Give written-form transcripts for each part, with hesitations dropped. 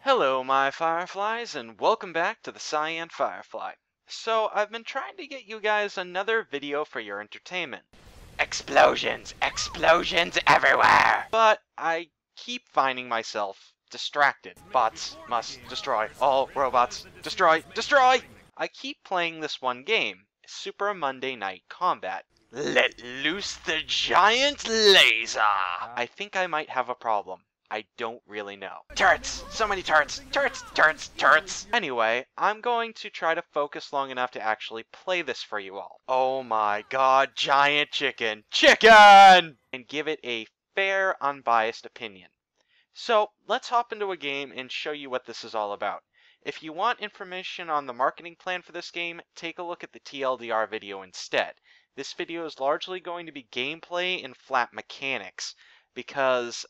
Hello, my fireflies, and welcome back to the TheCyanFirefly. So, I've been trying to get you guys another video for your entertainment. Explosions! Explosions everywhere! But I keep finding myself distracted. Bots must destroy all robots. Destroy! Destroy! I keep playing this one game, Super Monday Night Combat. Let loose the giant laser! I think I might have a problem. I don't really know. Turrets! So many turrets! Turrets! Turrets! Turrets! Anyway, I'm going to try to focus long enough to actually play this for you all. Oh my god, giant chicken! Chicken! And give it a fair, unbiased opinion. So, let's hop into a game and show you what this is all about. If you want information on the marketing plan for this game, take a look at the TLDR video instead. This video is largely going to be gameplay and flat mechanics, because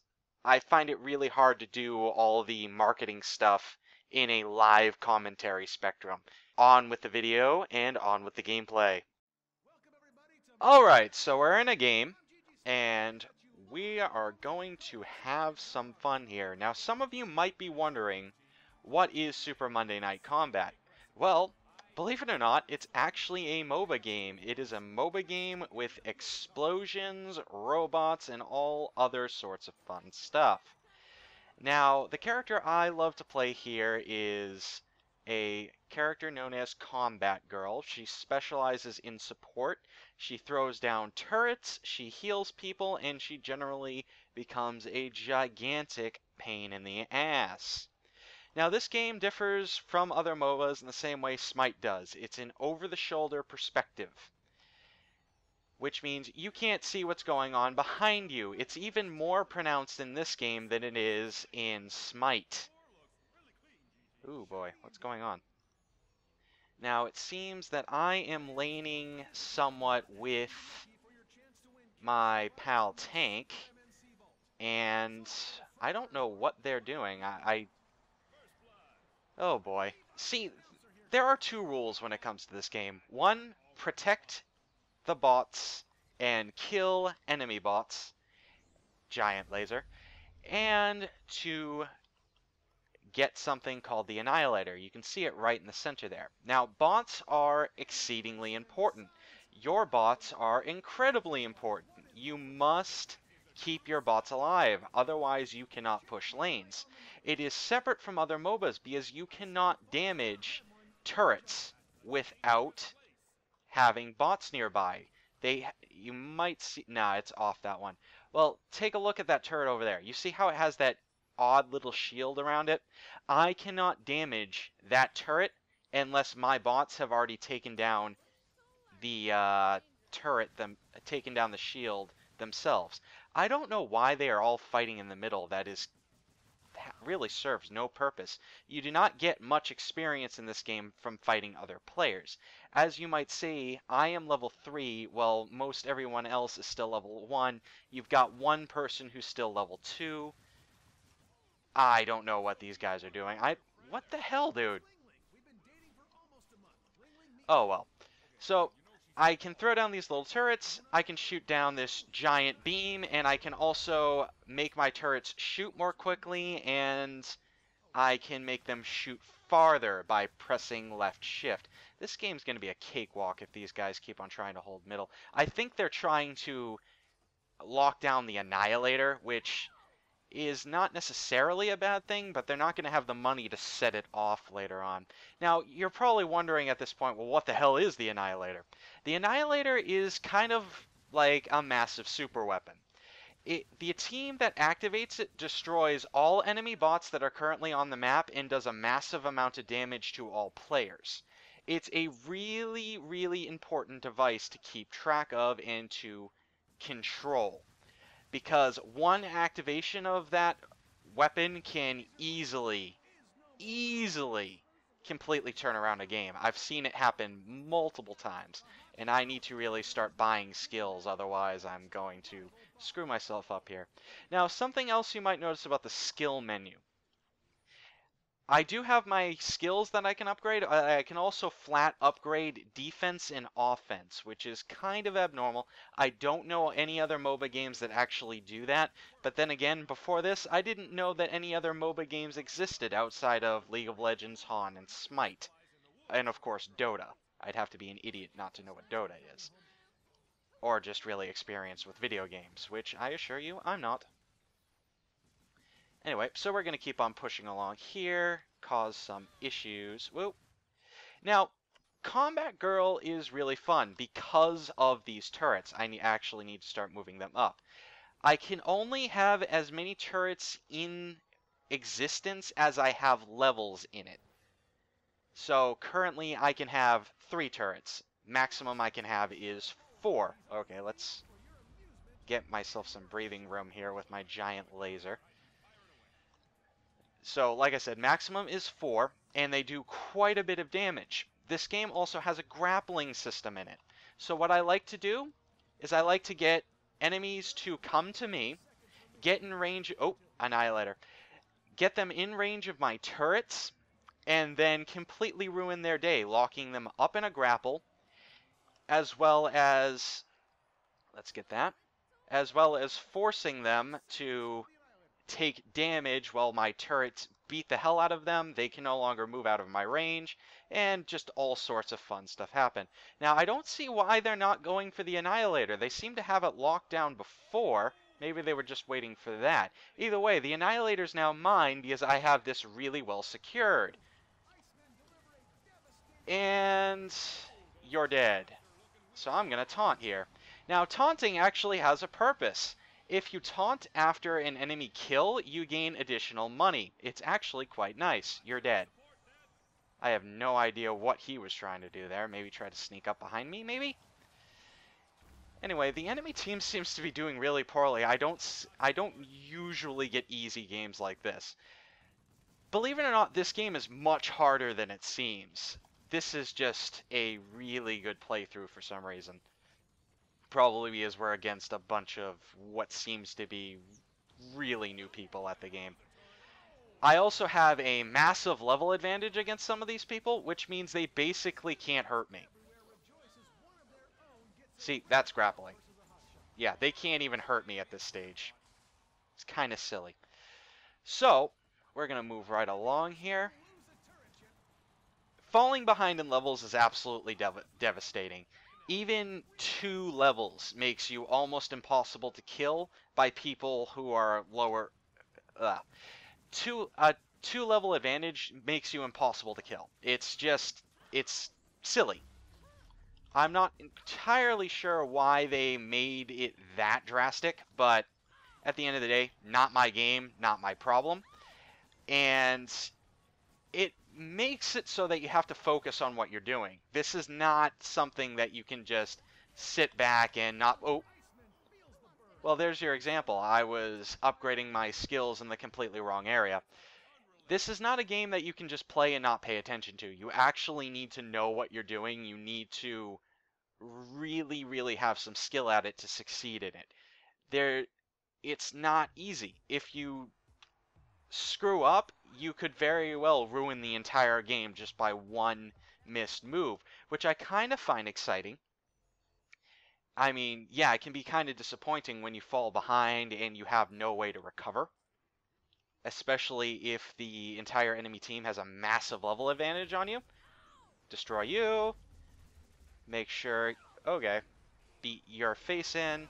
I find it really hard to do all the marketing stuff in a live commentary spectrum. On with the video and on with the gameplay. Alright, so we're in a game, and we are going to have some fun here. Now, some of you might be wondering, what is Super Monday Night Combat? Well, believe it or not, it's actually a MOBA game. It is a MOBA game with explosions, robots, and all other sorts of fun stuff. Now, the character I love to play here is a character known as Combat Girl. She specializes in support. She throws down turrets, she heals people, and she generally becomes a gigantic pain in the ass. Now, this game differs from other MOBAs in the same way Smite does. It's an over-the-shoulder perspective, which means you can't see what's going on behind you. It's even more pronounced in this game than it is in Smite. Ooh boy, what's going on? Now, it seems that I am laning somewhat with my pal Tank, and I don't know what they're doing. Oh boy. See, there are two rules when it comes to this game. One, protect the bots and kill enemy bots. Giant laser. And to get something called the Annihilator. You can see it right in the center there. Now, bots are exceedingly important. Your bots are incredibly important. You must keep your bots alive, otherwise you cannot push lanes. It is separate from other MOBAs because you cannot damage turrets without having bots nearby. You might see, nah, it's off that one. Well, take a look at that turret over there. You see how it has that odd little shield around it? I cannot damage that turret unless my bots have already taken down the taken down the shield themselves. I don't know why they are all fighting in the middle. That really serves no purpose. You do not get much experience in this game from fighting other players. As you might see, I am level 3, while most everyone else is still level 1. You've got one person who's still level 2. I don't know what these guys are doing. What the hell, dude? Oh, well. So, I can throw down these little turrets, I can shoot down this giant beam, and I can also make my turrets shoot more quickly, and I can make them shoot farther by pressing left shift. This game's going to be a cakewalk if these guys keep on trying to hold middle. I think they're trying to lock down the Annihilator, which is not necessarily a bad thing, but they're not going to have the money to set it off later on. Now, you're probably wondering at this point, well, what the hell is the Annihilator? The Annihilator is kind of like a massive super weapon. The team that activates it destroys all enemy bots that are currently on the map and does a massive amount of damage to all players. It's a really, really important device to keep track of and to control, because one activation of that weapon can easily completely turn around a game. I've seen it happen multiple times, and I need to really start buying skills, otherwise I'm going to screw myself up here. Now, something else you might notice about the skill menu. I do have my skills that I can upgrade. I can also flat upgrade defense and offense, which is kind of abnormal. I don't know any other MOBA games that actually do that. But then again, before this, I didn't know that any other MOBA games existed outside of League of Legends, Han, and Smite. And of course, Dota. I'd have to be an idiot not to know what Dota is. Or just really experienced with video games, which I assure you, I'm not. Anyway, so we're going to keep on pushing along here, cause some issues. Whoa. Now, Combat Girl is really fun because of these turrets. I actually need to start moving them up. I can only have as many turrets in existence as I have levels in it. So currently I can have 3 turrets. Maximum I can have is 4. Okay, let's get myself some breathing room here with my giant laser. So, like I said, maximum is 4, and they do quite a bit of damage. This game also has a grappling system in it. So what I like to do is I like to get enemies to come to me, get in range... Oh, Annihilator. Get them in range of my turrets, and then completely ruin their day, locking them up in a grapple, as well as... Let's get that. As well as forcing them to take damage while my turrets beat the hell out of them. They can no longer move out of my range, and just all sorts of fun stuff happen. Now, I don't see why they're not going for the Annihilator. They seem to have it locked down before. Maybe they were just waiting for that. Either way, the Annihilator's now mine because I have this really well secured. And you're dead. So I'm going to taunt here. Now, taunting actually has a purpose. If you taunt after an enemy kill, you gain additional money. It's actually quite nice. You're dead. I have no idea what he was trying to do there. Maybe try to sneak up behind me, maybe? Anyway, the enemy team seems to be doing really poorly. I don't usually get easy games like this. Believe it or not, this game is much harder than it seems. This is just a really good playthrough for some reason. Probably because we're against a bunch of what seems to be really new people at the game. I also have a massive level advantage against some of these people, which means they basically can't hurt me. See, that's grappling. Yeah, they can't even hurt me at this stage. It's kind of silly. So, we're going to move right along here. Falling behind in levels is absolutely devastating. Even 2 levels makes you almost impossible to kill by people who are lower. 2 level advantage makes you impossible to kill. It's silly. I'm not entirely sure why they made it that drastic, but at the end of the day, not my game, not my problem. And it makes it so that you have to focus on what you're doing. This is not something that you can just sit back and not... Oh, well, there's your example. I was upgrading my skills in the completely wrong area. This is not a game that you can just play and not pay attention to. You actually need to know what you're doing. You need to really, really have some skill at it to succeed in it. It's not easy. If you screw up, you could very well ruin the entire game just by one missed move, which I kind of find exciting. I mean, yeah, it can be kind of disappointing when you fall behind and you have no way to recover, especially if the entire enemy team has a massive level advantage on you. Destroy you. Make sure, okay, beat your face in.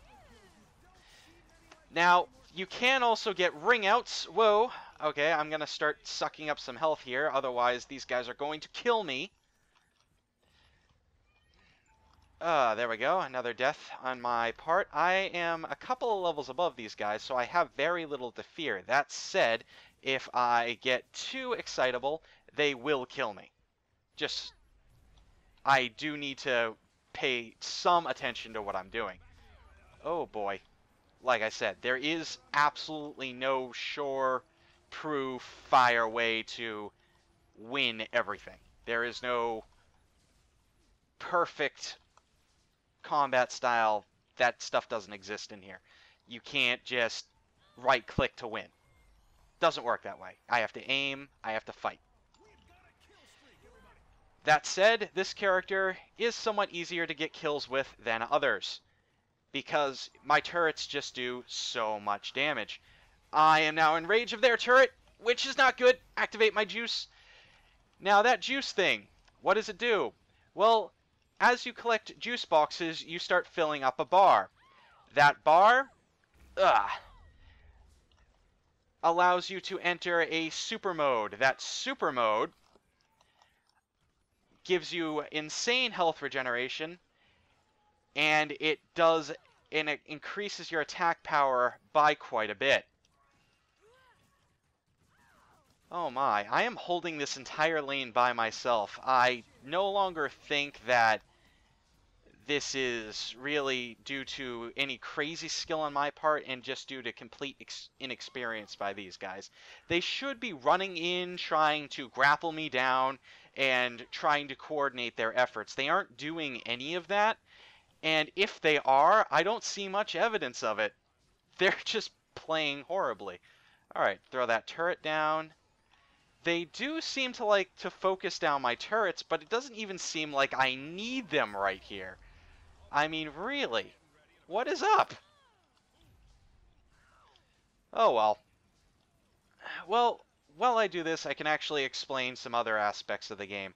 Now, you can also get ring outs. Whoa. Okay, I'm going to start sucking up some health here. Otherwise, these guys are going to kill me. There we go. Another death on my part. I am a couple of levels above these guys, so I have very little to fear. That said, if I get too excitable, they will kill me. I do need to pay some attention to what I'm doing. Oh boy. Like I said, there is absolutely no sure-proof fire way to win everything. There is no perfect combat style. That stuff doesn't exist in here. You can't just right-click to win. Doesn't work that way. I have to aim, I have to fight. That said, this character is somewhat easier to get kills with than others, because my turrets just do so much damage. I am now in range of their turret, which is not good. Activate my juice. Now that juice thing, what does it do? Well, as you collect juice boxes, you start filling up a bar. That bar, allows you to enter a super mode. That super mode gives you insane health regeneration, and it increases your attack power by quite a bit. Oh my, I am holding this entire lane by myself. I no longer think that this is really due to any crazy skill on my part and just due to complete inexperience by these guys. They should be running in, trying to grapple me down, and trying to coordinate their efforts. They aren't doing any of that, and if they are, I don't see much evidence of it. They're just playing horribly. Alright, throw that turret down. They do seem to like to focus down my turrets, but it doesn't even seem like I need them right here. I mean, really? What is up? Oh well. Well, while I do this, I can actually explain some other aspects of the game.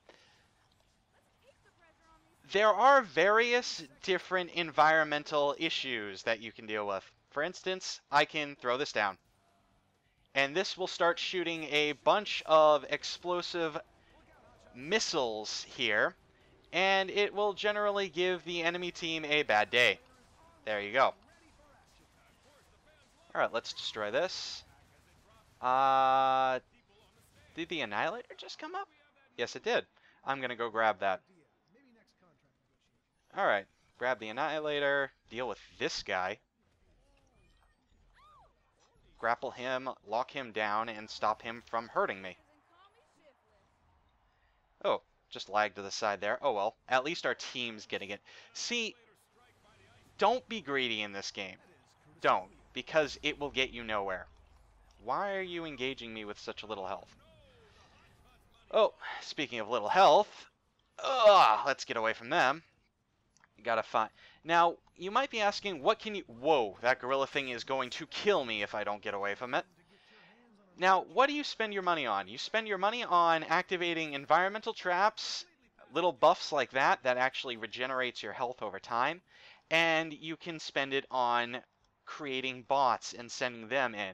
There are various different environmental issues that you can deal with. For instance, I can throw this down, and this will start shooting a bunch of explosive missiles here, and it will generally give the enemy team a bad day. There you go. Alright, let's destroy this. Did the Annihilator just come up? Yes, it did. I'm gonna go grab that. Alright, grab the Annihilator, deal with this guy. Grapple him, lock him down, and stop him from hurting me. Oh, just lagged to the side there. Oh well, at least our team's getting it. See, don't be greedy in this game. Don't, because it will get you nowhere. Why are you engaging me with such little health? Oh, speaking of little health, let's get away from them. You gotta find... Now, you might be asking, what can you... Whoa, that gorilla thing is going to kill me if I don't get away from it. Now, what do you spend your money on? You spend your money on activating environmental traps, little buffs like that, that actually regenerates your health over time, and you can spend it on creating bots and sending them in.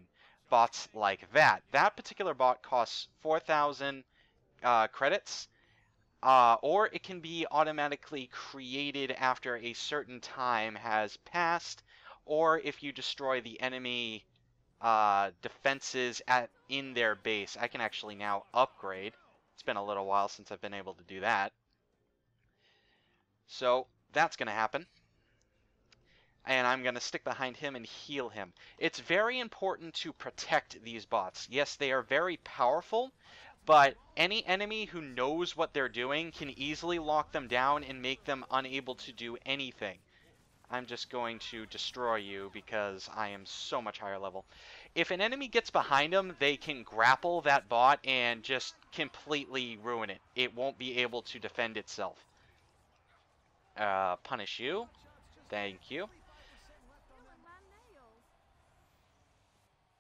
Bots like that. That particular bot costs 4,000 credits, or it can be automatically created after a certain time has passed, or if you destroy the enemy defenses in their base. I can actually now upgrade. It's been a little while since I've been able to do that. So that's going to happen. And I'm going to stick behind him and heal him. It's very important to protect these bots. Yes, they are very powerful, but any enemy who knows what they're doing can easily lock them down and make them unable to do anything. I'm just going to destroy you because I am so much higher level. If an enemy gets behind them, they can grapple that bot and just completely ruin it. It won't be able to defend itself. Punish you. Thank you.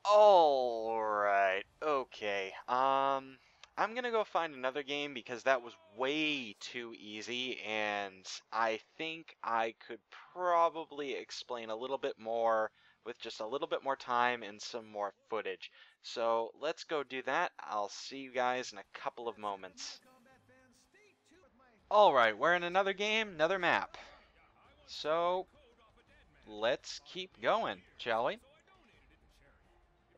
Alright, okay. I'm gonna go find another game because that was way too easy, and I think I could probably explain a little bit more with just a little bit more time and some more footage. So let's go do that. I'll see you guys in a couple of moments. Alright, we're in another game, another map. So let's keep going, shall we?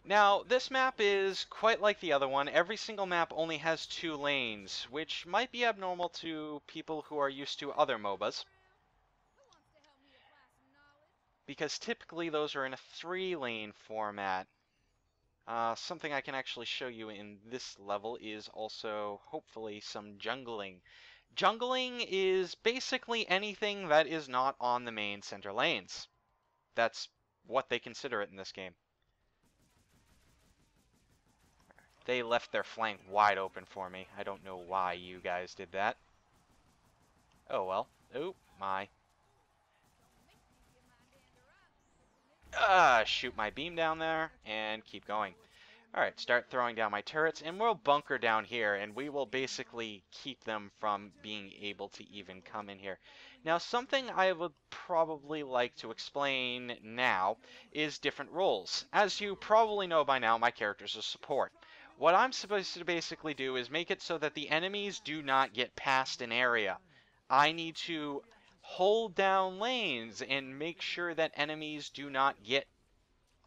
Now, this map is quite like the other one. Every single map only has 2 lanes, which might be abnormal to people who are used to other MOBAs, because typically those are in a 3-lane format. Something I can actually show you in this level is also, hopefully, some jungling. Jungling is basically anything that is not on the main center lanes. That's what they consider it in this game. They left their flank wide open for me. I don't know why you guys did that. Oh well. Oh my. Shoot my beam down there and keep going. Alright, start throwing down my turrets, and we'll bunker down here, and we will basically keep them from being able to even come in here. Now, something I would probably like to explain now is different roles. As you probably know by now, my character's a support. What I'm supposed to basically do is make it so that the enemies do not get past an area. I need to hold down lanes and make sure that enemies do not get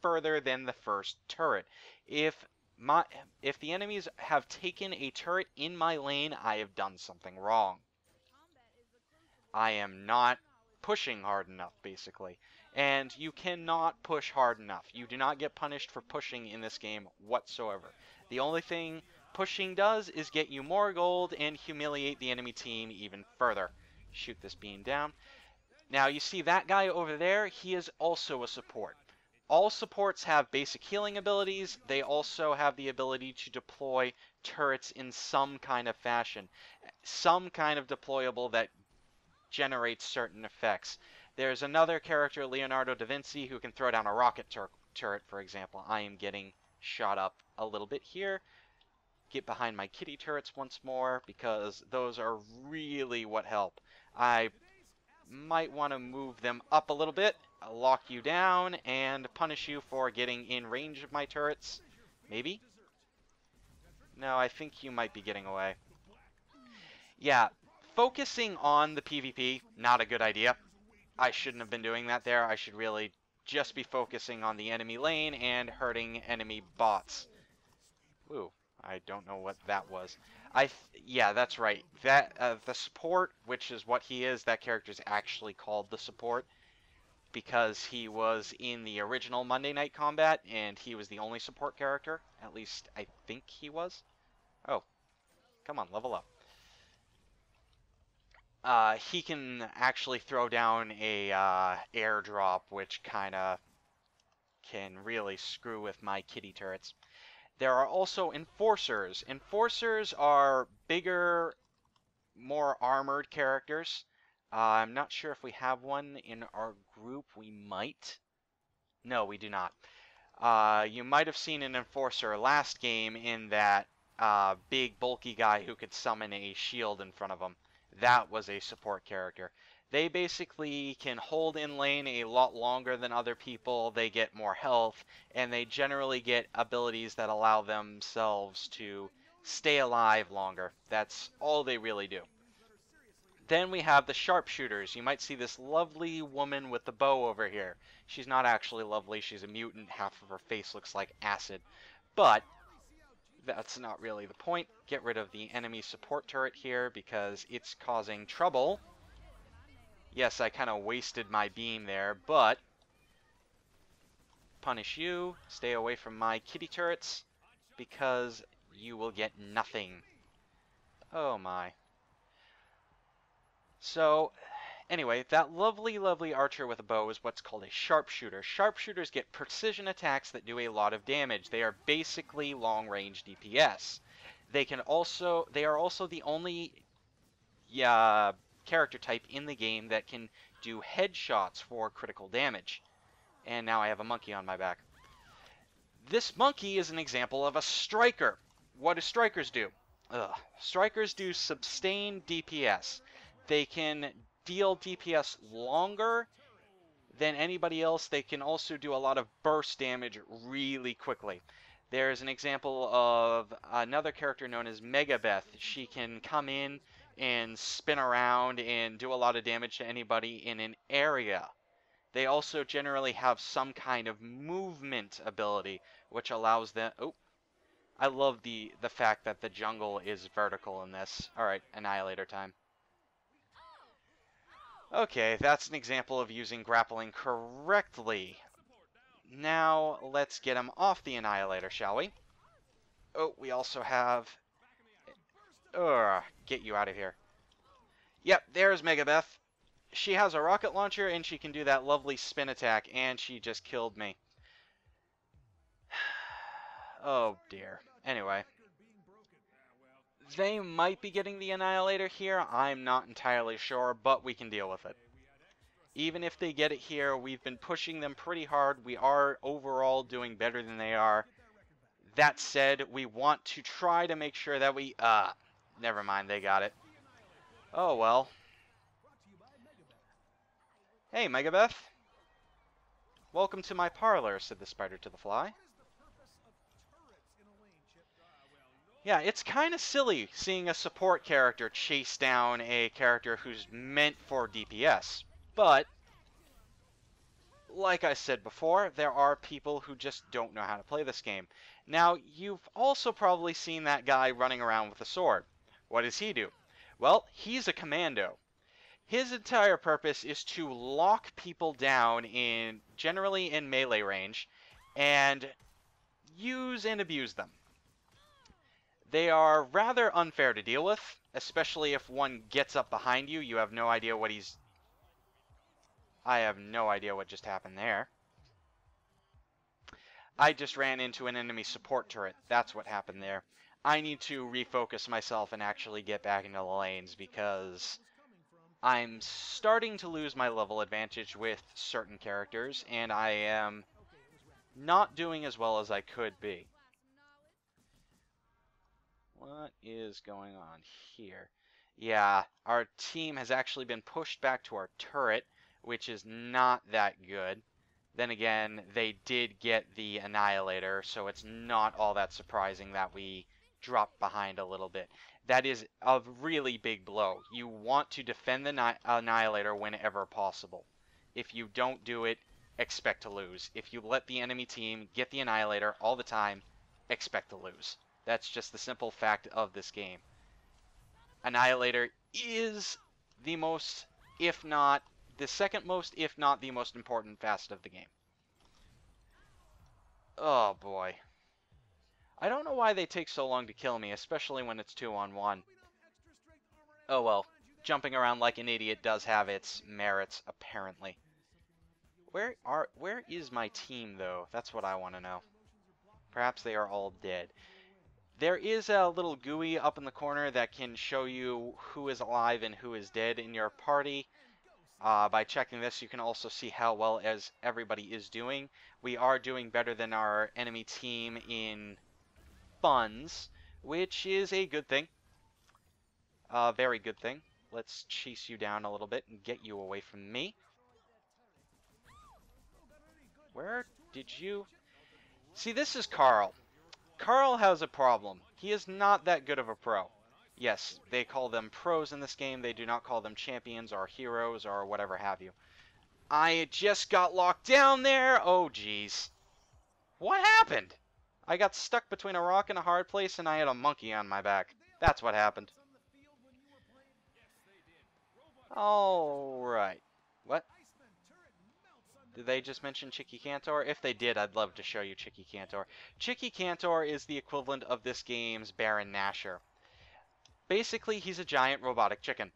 further than the first turret. If my if the enemies have taken a turret in my lane, I have done something wrong. I am not pushing hard enough, basically. And you cannot push hard enough. You do not get punished for pushing in this game whatsoever. The only thing pushing does is get you more gold and humiliate the enemy team even further. Shoot this beam down. Now you see that guy over there, he is also a support. All supports have basic healing abilities. They also have the ability to deploy turrets in some kind of fashion. Some kind of deployable that generates certain effects. There's another character, Leonardo da Vinci, who can throw down a rocket turret, for example. I am getting shot up a little bit here. Get behind my kitty turrets once more, because those are really what help. I might want to move them up a little bit, lock you down, and punish you for getting in range of my turrets. Maybe? No, I think you might be getting away. Yeah, focusing on the PvP, not a good idea. I shouldn't have been doing that there. I should really just be focusing on the enemy lane and hurting enemy bots. Ooh, I don't know what that was. Yeah, that's right. That the support, which is what he is, that character is actually called the support because he was in the original Monday Night Combat and he was the only support character. At least I think he was. Oh, come on, level up. He can actually throw down a airdrop, which kind of can really screw with my kitty turrets. There are also enforcers. Enforcers are bigger, more armored characters. I'm not sure if we have one in our group. We might. No, we do not. You might have seen an enforcer last game in that big bulky guy who could summon a shield in front of him. That was a support character. They basically can hold in lane a lot longer than other people, they get more health, and they generally get abilities that allow themselves to stay alive longer. That's all they really do. Then we have the sharpshooters. You might see this lovely woman with the bow over here. She's not actually lovely, she's a mutant, half of her face looks like acid. But that's not really the point. Get rid of the enemy support turret here because it's causing trouble. Yes, I kind of wasted my beam there, but punish you. Stay away from my kitty turrets because you will get nothing. Oh my. So, anyway, that lovely, lovely archer with a bow is what's called a sharpshooter. Sharpshooters get precision attacks that do a lot of damage. They are basically long-range DPS. They are also the only character type in the game that can do headshots for critical damage. And now I have a monkey on my back. This monkey is an example of a striker. What do strikers do? Strikers do sustained DPS. They can deal DPS longer than anybody else. They can also do a lot of burst damage really quickly. There's an example of another character known as Megabeth. She can come in and spin around and do a lot of damage to anybody in an area. They also generally have some kind of movement ability, which allows them... Oh, I love the fact that the jungle is vertical in this. Alright, Annihilator time. Okay, that's an example of using grappling correctly. Now, let's get him off the Annihilator, shall we? Oh, we also have... get you out of here. Yep, there's Megabeth. She has a rocket launcher, and she can do that lovely spin attack, and she just killed me. Oh, dear. Anyway. They might be getting the Annihilator here. I'm not entirely sure, but we can deal with it. Even if they get it here, we've been pushing them pretty hard. We are overall doing better than they are. That said, we want to try to make sure that we... never mind, they got it. Oh, well. Hey, Megabeth. Welcome to my parlor, said the spider to the fly. Yeah, it's kind of silly seeing a support character chase down a character who's meant for DPS. But, like I said before, there are people who just don't know how to play this game. Now, you've also probably seen that guy running around with a sword. What does he do? Well, he's a commando. His entire purpose is to lock people down generally in melee range and use and abuse them. They are rather unfair to deal with, especially if one gets up behind you. You have no idea what he's... I have no idea what just happened there. I just ran into an enemy support turret. That's what happened there. I need to refocus myself and actually get back into the lanes because I'm starting to lose my level advantage with certain characters, and I am not doing as well as I could be. What is going on here? Yeah, our team has actually been pushed back to our turret, which is not that good. Then again, they did get the Annihilator, so it's not all that surprising that we dropped behind a little bit. That is a really big blow. You want to defend the Annihilator whenever possible. If you don't do it, expect to lose. If you let the enemy team get the Annihilator all the time, expect to lose. That's just the simple fact of this game. Annihilator is the most, if not the second most, if not the most important facet of the game. Oh boy. I don't know why they take so long to kill me, especially when it's 2-on-1. Oh well, jumping around like an idiot does have its merits, apparently. Where is my team, though? That's what I want to know. Perhaps they are all dead. There is a little GUI up in the corner that can show you who is alive and who is dead in your party. By checking this, you can also see how well as everybody is doing. We are doing better than our enemy team in funds, which is a good thing. A very good thing. Let's chase you down a little bit and get you away from me. Where did you... See, this is Carl. Carl has a problem. He is not that good of a pro. Yes, they call them pros in this game. They do not call them champions or heroes or whatever have you. I just got locked down there. Oh, jeez. What happened? I got stuck between a rock and a hard place, and I had a monkey on my back. That's what happened. Alright. What? Did they just mention Chicky Cantor? If they did, I'd love to show you Chicky Cantor. Chicky Cantor is the equivalent of this game's Baron Nashor. Basically, he's a giant robotic chicken.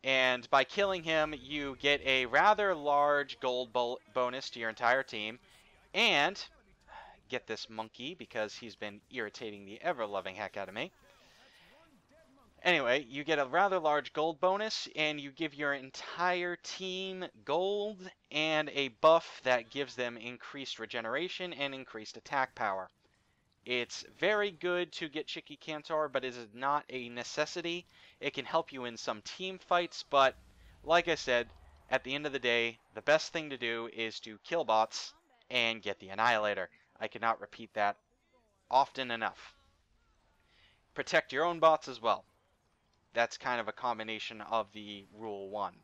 And by killing him, you get a rather large gold bonus to your entire team. And, get this monkey, because he's been irritating the ever-loving heck out of me. Anyway, you get a rather large gold bonus, and you give your entire team gold and a buff that gives them increased regeneration and increased attack power. It's very good to get Chicky Cantor, but it is not a necessity. It can help you in some team fights, but like I said, at the end of the day, the best thing to do is to kill bots and get the Annihilator. I cannot repeat that often enough. Protect your own bots as well. That's kind of a combination of the Rule 1.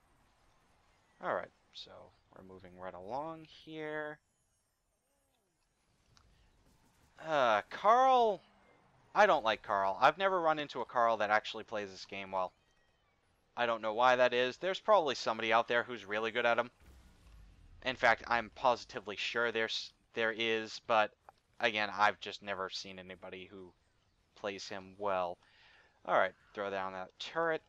Alright, so we're moving right along here. Carl... I don't like Carl. I've never run into a Carl that actually plays this game well. I don't know why that is. There's probably somebody out there who's really good at him. In fact, I'm positively sure there is, but again, I've just never seen anybody who plays him well. Alright, throw down that turret.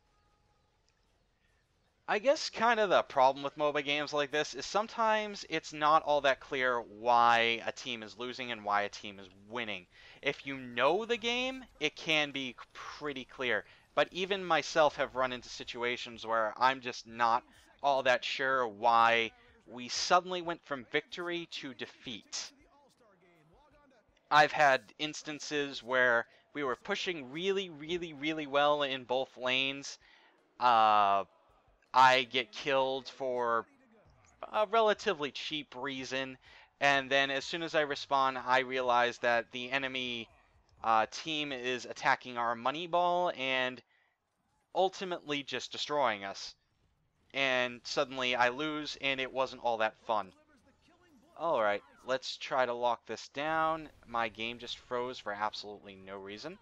I guess kind of the problem with MOBA games like this is sometimes it's not all that clear why a team is losing and why a team is winning. If you know the game, it can be pretty clear. But even myself have run into situations where I'm just not all that sure why we suddenly went from victory to defeat. I've had instances where we were pushing really well in both lanes. I get killed for a relatively cheap reason, and then as soon as I respawn, I realize that the enemy team is attacking our money ball and ultimately just destroying us. And suddenly I lose, and it wasn't all that fun. Alright, let's try to lock this down. My game just froze for absolutely no reason.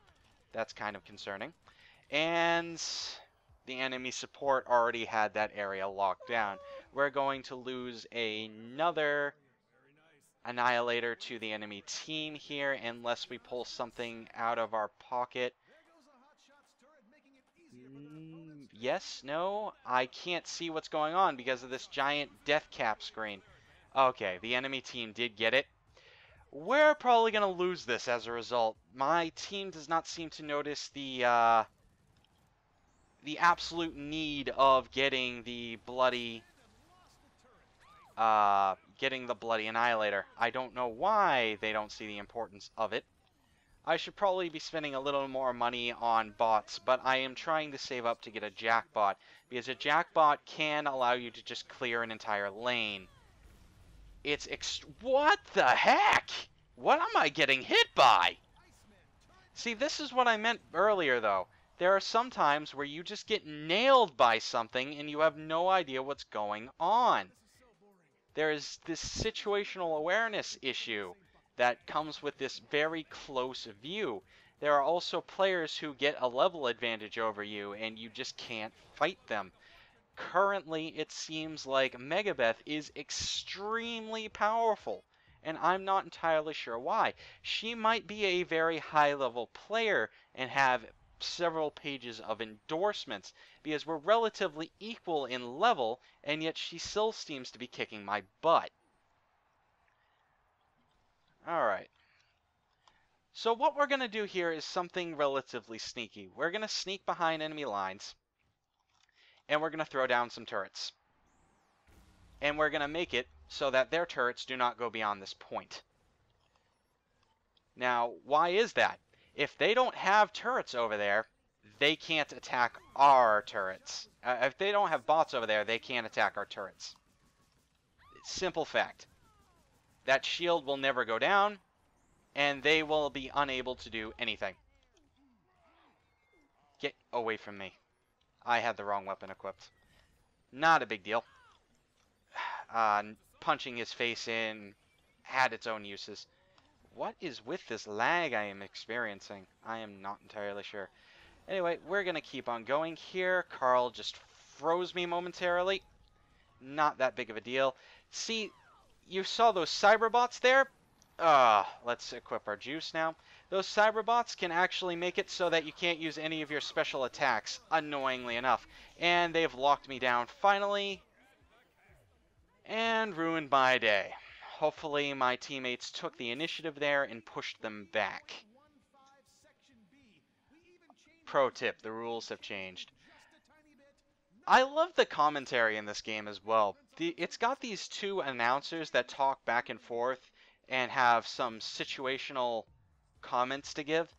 That's kind of concerning. And the enemy support already had that area locked down. We're going to lose another Annihilator to the enemy team here unless we pull something out of our pocket. Yes, no, I can't see what's going on because of this giant death cap screen. Okay, the enemy team did get it. We're probably going to lose this as a result. My team does not seem to notice the absolute need of getting the bloody Annihilator. I don't know why they don't see the importance of it. I should probably be spending a little more money on bots, but I am trying to save up to get a jackbot, because a jackbot can allow you to just clear an entire lane. What the heck? What am I getting hit by? See, this is what I meant earlier, though. There are some times where you just get nailed by something and you have no idea what's going on. There is this situational awareness issue that comes with this very close view. There are also players who get a level advantage over you and you just can't fight them. Currently, it seems like Megabeth is extremely powerful, and I'm not entirely sure why. She might be a very high-level player and have several pages of endorsements, because we're relatively equal in level, and yet she still seems to be kicking my butt. Alright. So what we're going to do here is something relatively sneaky. We're going to sneak behind enemy lines, and we're going to throw down some turrets. And we're going to make it so that their turrets do not go beyond this point. Now, why is that? If they don't have turrets over there, they can't attack our turrets. If they don't have bots over there, they can't attack our turrets. Simple fact. That shield will never go down, and they will be unable to do anything. Get away from me. I had the wrong weapon equipped. Not a big deal. Punching his face in had its own uses. What is with this lag I am experiencing? I am not entirely sure. Anyway, we're going to keep on going here. Carl just froze me momentarily. Not that big of a deal. See, you saw those cyberbots there? Let's equip our juice now. Those cyberbots can actually make it so that you can't use any of your special attacks, annoyingly enough. And they've locked me down finally. And ruined my day. Hopefully my teammates took the initiative there and pushed them back. Pro tip, the rules have changed. I love the commentary in this game as well. It's got these two announcers that talk back and forth and have some situational comments to give.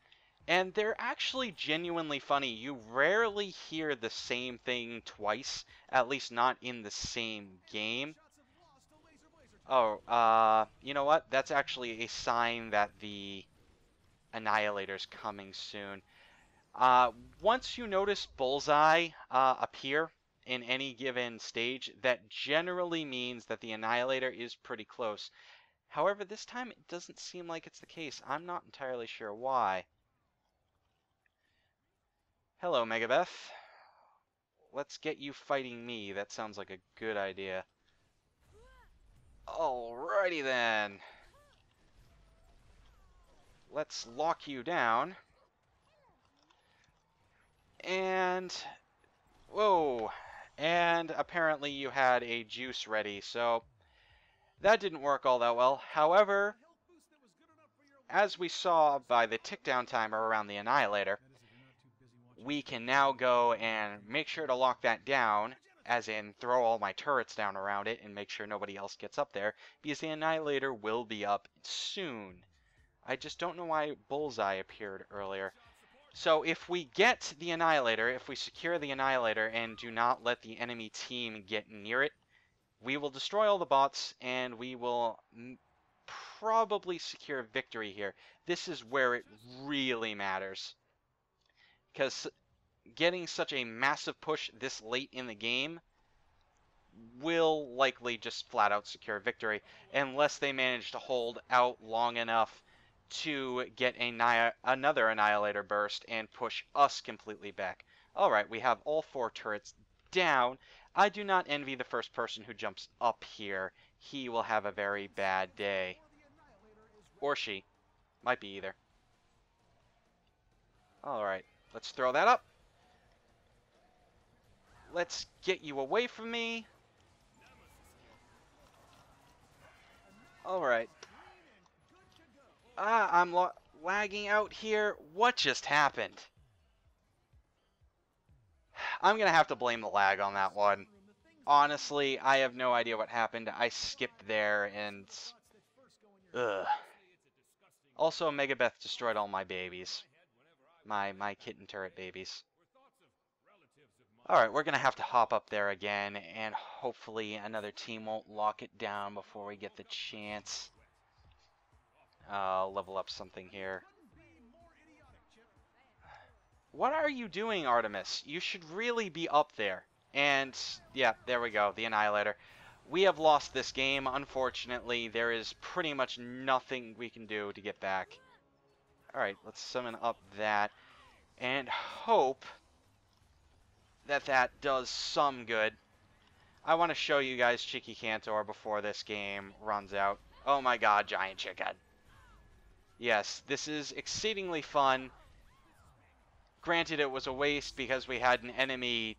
And they're actually genuinely funny. You rarely hear the same thing twice, at least not in the same game. Oh, you know what? That's actually a sign that the Annihilator's coming soon. Once you notice Bullseye appear in any given stage, that generally means that the Annihilator is pretty close. However, this time it doesn't seem like it's the case. I'm not entirely sure why. Hello, Megabeth. Let's get you fighting me. That sounds like a good idea. Alrighty then. Let's lock you down. And... whoa. And apparently you had a juice ready, so that didn't work all that well. However, as we saw by the tick down timer around the Annihilator, we can now go and make sure to lock that down, as in throw all my turrets down around it and make sure nobody else gets up there, because the Annihilator will be up soon. I just don't know why Bullseye appeared earlier. So if we get the Annihilator, if we secure the Annihilator and do not let the enemy team get near it, we will destroy all the bots and we will probably secure victory here. This is where it really matters, because getting such a massive push this late in the game will likely just flat out secure victory, unless they manage to hold out long enough to get another Annihilator burst and push us completely back. Alright, we have all 4 turrets down. I do not envy the first person who jumps up here. He will have a very bad day. Or she. Might be either. Alright, let's throw that up. Let's get you away from me. Alright. I'm lagging out here. What just happened? I'm gonna have to blame the lag on that one. Honestly, I have no idea what happened. I skipped there and... Ugh. Also, Megabeth destroyed all my babies. My kitten turret babies. Alright, we're gonna have to hop up there again, and hopefully another team won't lock it down before we get the chance. Level up something here. What are you doing, Artemis? You should really be up there. And, yeah, there we go, the Annihilator. We have lost this game, unfortunately. There is pretty much nothing we can do to get back. Alright, let's summon up that, and hope that that does some good. I want to show you guys Chicky Cantor before this game runs out. Oh my god, giant chicken. Yes, this is exceedingly fun. Granted, it was a waste because we had an enemy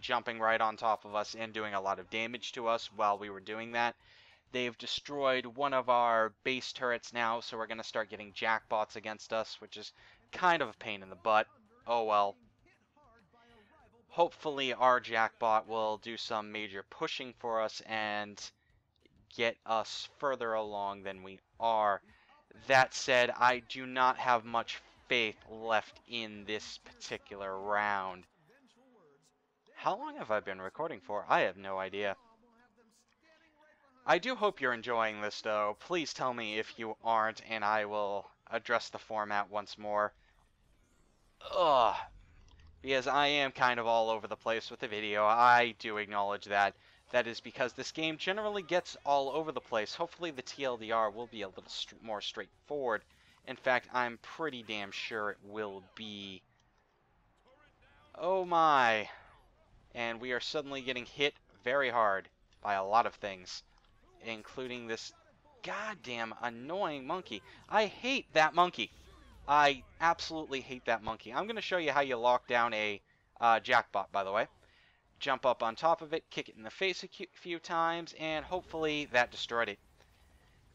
jumping right on top of us and doing a lot of damage to us while we were doing that. They've destroyed one of our base turrets now, so we're going to start getting jackbots against us, which is kind of a pain in the butt. Oh well. Hopefully our jackbot will do some major pushing for us and get us further along than we are. That said, I do not have much faith left in this particular round. How long have I been recording for? I have no idea. I do hope you're enjoying this, though. Please tell me if you aren't, and I will address the format once more. Ugh. Because I am kind of all over the place with the video. I do acknowledge that. That is because this game generally gets all over the place. Hopefully the TLDR will be a little more straightforward. In fact, I'm pretty damn sure it will be. Oh my. And we are suddenly getting hit very hard by a lot of things, including this goddamn annoying monkey. I hate that monkey. I absolutely hate that monkey. I'm going to show you how you lock down a jackbot, by the way. Jump up on top of it, kick it in the face a few times, and hopefully that destroyed it.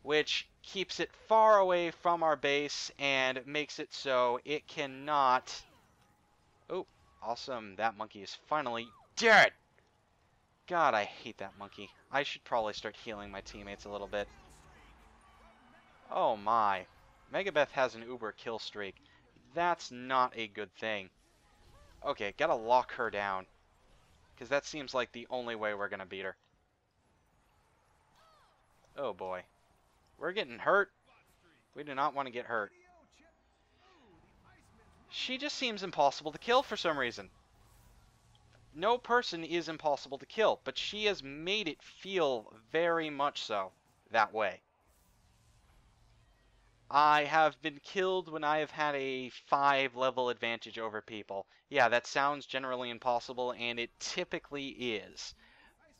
Which keeps it far away from our base and makes it so it cannot... Oh, awesome. That monkey is finally dead! God, I hate that monkey. I should probably start healing my teammates a little bit. Oh my. Megabeth has an uber kill streak. That's not a good thing. Okay, gotta lock her down, because that seems like the only way we're gonna beat her. Oh boy. We're getting hurt. We do not want to get hurt. She just seems impossible to kill for some reason. No person is impossible to kill, but she has made it feel very much so that way. I have been killed when I have had a 5-level advantage over people. Yeah, that sounds generally impossible, and it typically is.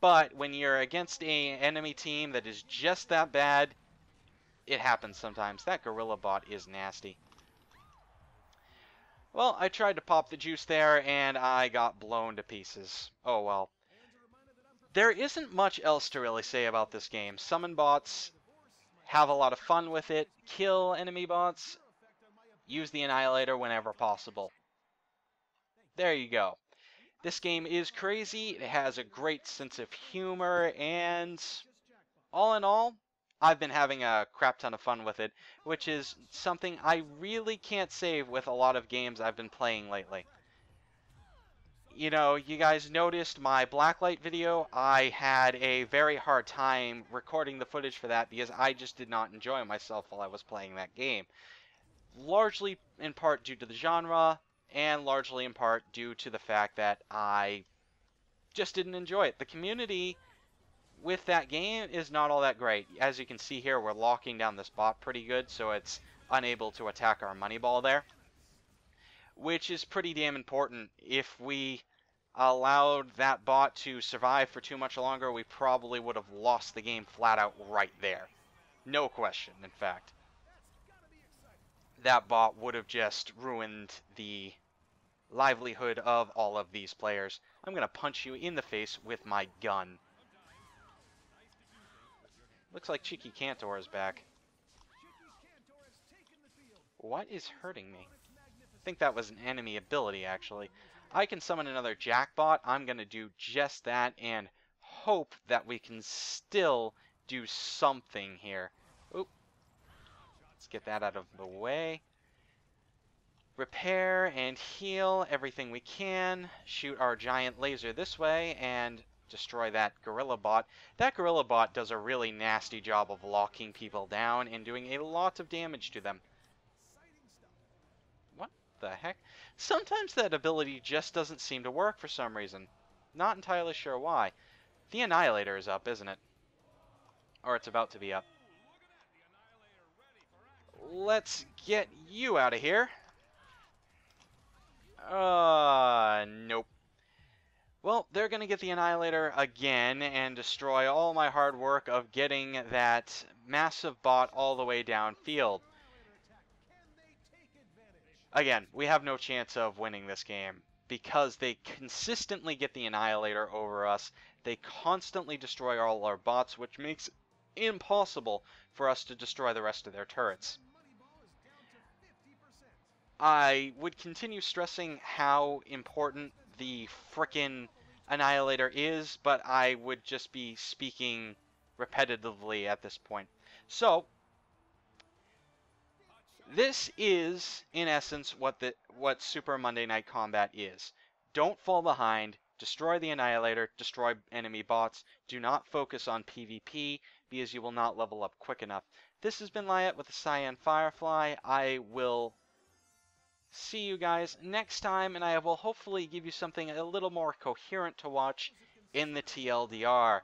But when you're against an enemy team that is just that bad, it happens sometimes. That gorilla bot is nasty. Well, I tried to pop the juice there, and I got blown to pieces. Oh well. There isn't much else to really say about this game. Summon bots, have a lot of fun with it, kill enemy bots, use the Annihilator whenever possible. There you go. This game is crazy, it has a great sense of humor, and all in all, I've been having a crap ton of fun with it, which is something I really can't say with a lot of games I've been playing lately. You know, you guys noticed my Blacklight video. I had a very hard time recording the footage for that because I just did not enjoy myself while I was playing that game. Largely in part due to the genre, and largely in part due to the fact that I just didn't enjoy it. The community with that game is not all that great. As you can see here, we're locking down this bot pretty good, so it's unable to attack our money ball there, which is pretty damn important. If we allowed that bot to survive for too much longer, we probably would have lost the game flat out right there. No question, in fact. That bot would have just ruined the livelihood of all of these players. I'm going to punch you in the face with my gun. Looks like Cheeky Cantor is back. What is hurting me? I think that was an enemy ability, actually. I can summon another Jackbot. I'm going to do just that and hope that we can still do something here. Oop. Let's get that out of the way. Repair and heal everything we can. Shoot our giant laser this way and destroy that gorilla bot. That gorilla bot does a really nasty job of locking people down and doing a lot of damage to them. What the heck? Sometimes that ability just doesn't seem to work for some reason. Not entirely sure why. The Annihilator is up, isn't it? Or it's about to be up. Let's get you out of here. Nope. Well, they're going to get the Annihilator again and destroy all my hard work of getting that massive bot all the way downfield. Again, we have no chance of winning this game because they consistently get the Annihilator over us. They constantly destroy all our bots, which makes it impossible for us to destroy the rest of their turrets. I would continue stressing how important the frickin' Annihilator is, but I would just be speaking repetitively at this point. So, this is, in essence, what Super Monday Night Combat is. Don't fall behind, destroy the Annihilator, destroy enemy bots, do not focus on PvP, because you will not level up quick enough. This has been Lyiat with the TheCyanFirefly. I will see you guys next time, and I will hopefully give you something a little more coherent to watch in the TLDR.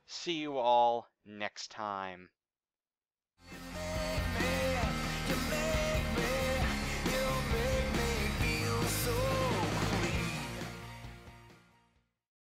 See you all next time.